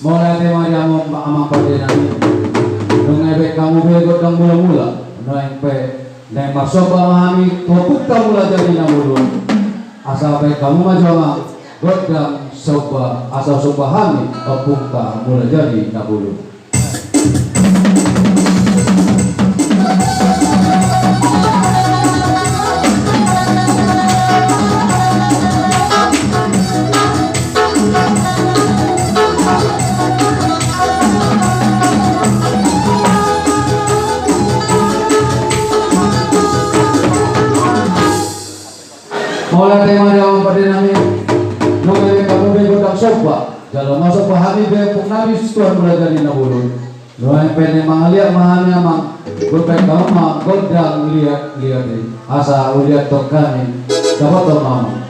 mulai tema dia mau amang pada nani nunggu kamu begot kang mula-mula nunggu masuk memahami topik kamu lah jadi namulun asal baik kamu maju godang soba asal soba hami opung tak mulai jadi namulun. Mulai tema dia pada nami nunggu kamu begodang soba kalau masuk pahami bepuk nabi tuan mulai jadi nabulun nunggu pene mangaliak mahami amang berbaik kamu mah godang lihat ni asa lihat tok kami dapat mama